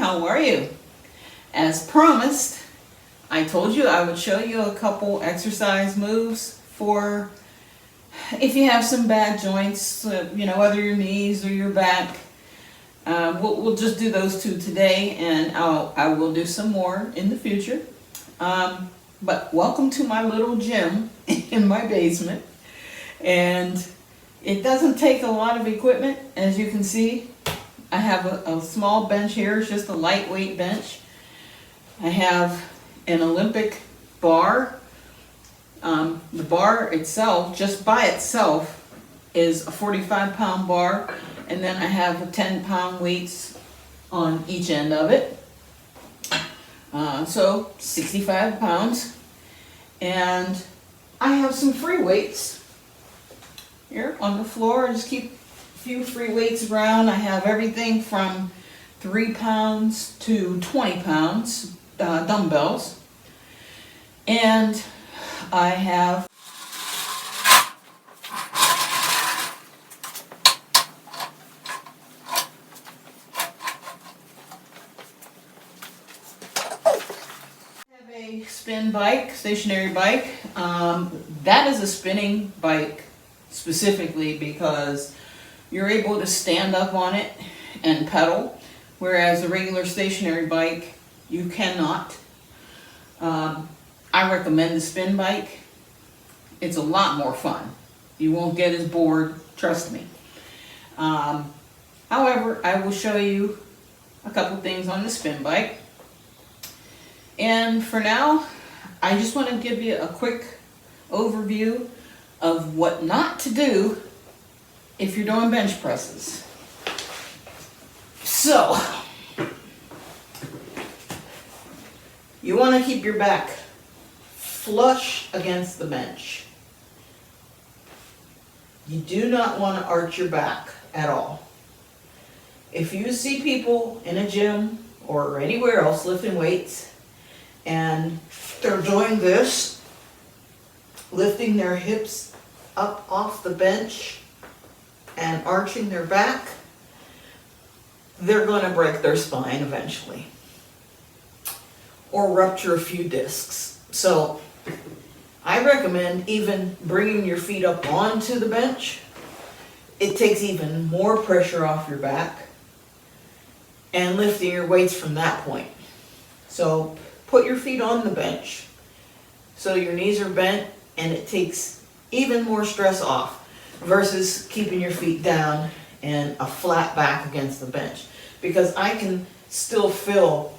how are you? As promised, I told you I would show you a couple exercise moves for if you have some bad joints, whether your knees or your back. We'll just do those two today, and I will do some more in the future. But welcome to my little gym in my basement. And it doesn't take a lot of equipment, as you can see. I have a small bench here. It's just a lightweight bench. I have an Olympic bar. The bar itself, just by itself, is a 45-pound bar, and then I have 10-pound weights on each end of it. So 65 pounds. And I have some free weights here on the floor. I just keep a few free weights around. I have everything from 3 pounds to 20 pounds dumbbells. And I have a spin bike, stationary bike. That is a spinning bike specifically because you're able to stand up on it and pedal, whereas a regular stationary bike you cannot. I recommend the spin bike. It's a lot more fun. You won't get as bored, trust me. However, I will show you a couple things on the spin bike. And for now, I just want to give you a quick overview of what not to do if you're doing bench presses. So, you want to keep your back flush against the bench. You do not want to arch your back at all. If you see people in a gym or anywhere else lifting weights and they're doing this, lifting their hips up off the bench and arching their back, they're going to break their spine eventually or rupture a few discs. So I recommend even bringing your feet up onto the bench. It takes even more pressure off your back and lifting your weights from that point. So put your feet on the bench so your knees are bent, and it takes even more stress off versus keeping your feet down and a flat back against the bench, because I can still feel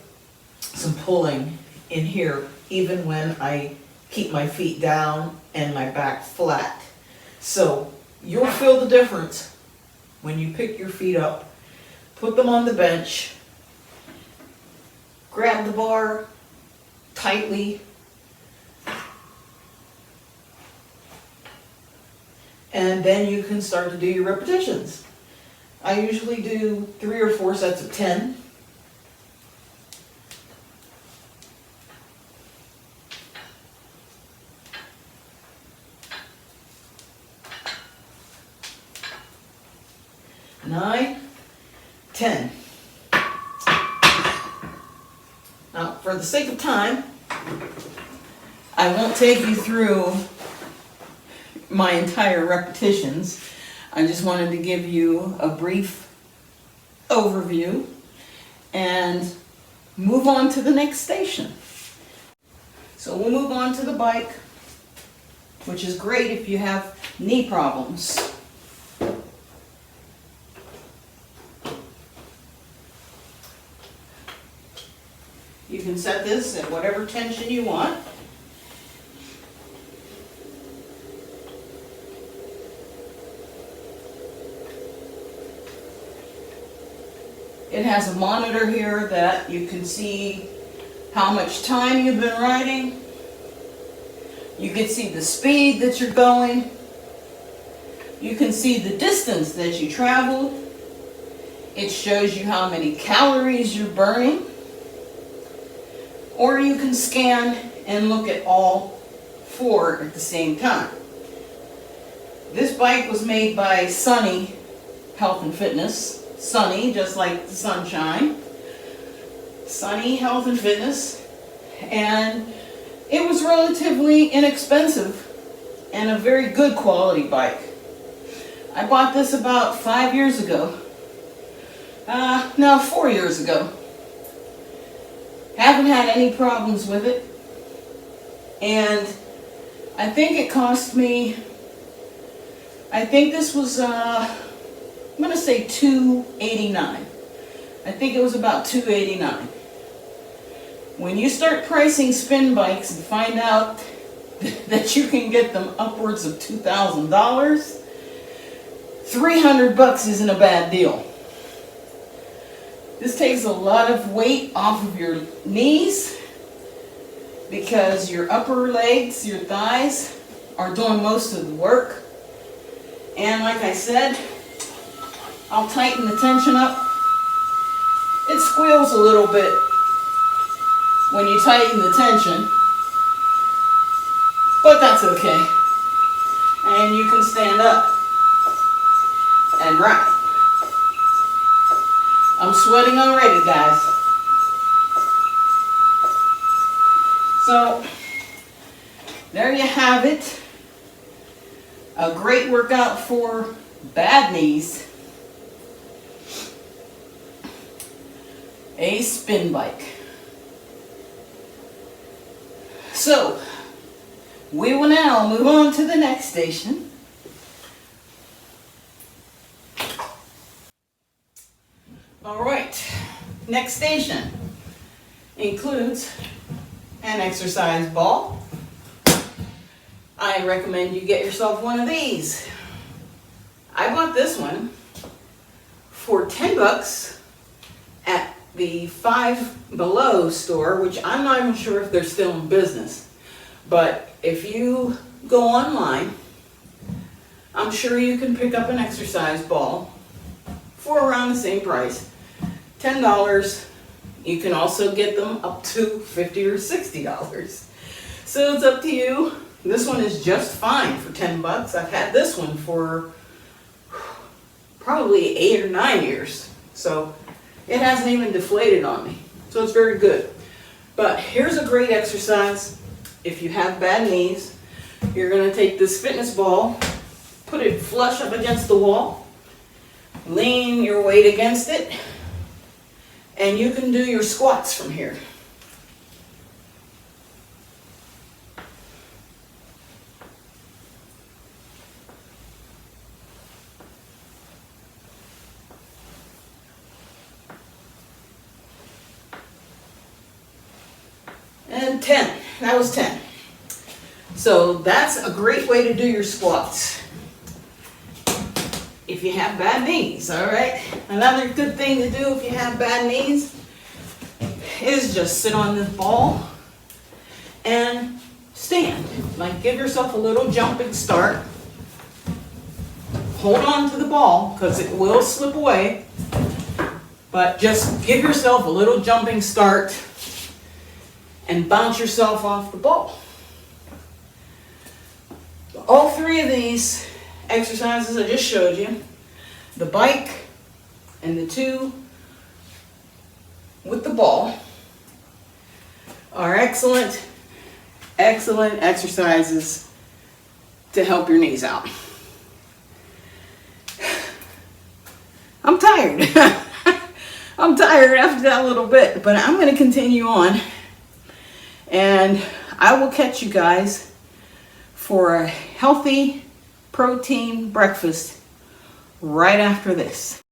some pulling in here even when I keep my feet down and my back flat. So you'll feel the difference when you pick your feet up, put them on the bench, grab the bar tightly, and then you can start to do your repetitions. I usually do 3 or 4 sets of 10. Nine, 10. Now, for the sake of time, I won't take you through my entire repetitions. I just wanted to give you a brief overview and move on to the next station. So we'll move on to the bike, which is great if you have knee problems. You can set this at whatever tension you want. It has a monitor here that you can see how much time you've been riding. You can see the speed that you're going. You can see the distance that you traveled. It shows you how many calories you're burning. Or you can scan and look at all 4 at the same time. This bike was made by Sunny Health and Fitness. Sunny, just like the sunshine. Sunny Health and Fitness, and it was relatively inexpensive and a very good quality bike. I bought this about 5 years ago. No, 4 years ago. Haven't had any problems with it. And I think it cost me, I think this was, I'm going to say $289. I think it was about $289. When you start pricing spin bikes and find out that you can get them upwards of $2,000, $300 isn't a bad deal. This takes a lot of weight off of your knees because your upper legs, your thighs, are doing most of the work. And like I said, I'll tighten the tension up. It squeals a little bit when you tighten the tension, but that's okay. And you can stand up and ride. I'm sweating already, guys. So, there you have it. A great workout for bad knees. A spin bike. So, we will now move on to the next station. All right, next station includes an exercise ball. I recommend you get yourself one of these. I bought this one for $10 at the Five Below store, which I'm not even sure if they're still in business. But if you go online, I'm sure you can pick up an exercise ball for around the same price. $10. You can also get them up to $50 or $60. So it's up to you. This one is just fine for $10. I've had this one for probably 8 or 9 years. So it hasn't even deflated on me. So it's very good. But here's a great exercise. If you have bad knees, you're going to take this fitness ball, put it flush up against the wall, lean your weight against it, and you can do your squats from here. And 10. That was 10. So that's a great way to do your squats if you have bad knees, all right? Another good thing to do if you have bad knees is just sit on this ball and stand. Like, give yourself a little jumping start. Hold on to the ball because it will slip away, but just give yourself a little jumping start and bounce yourself off the ball. All three of these exercises I just showed you, the bike and the two with the ball, are excellent exercises to help your knees out. I'm tired. I'm tired after that little bit, but I'm going to continue on, and I will catch you guys for a healthy protein breakfast right after this.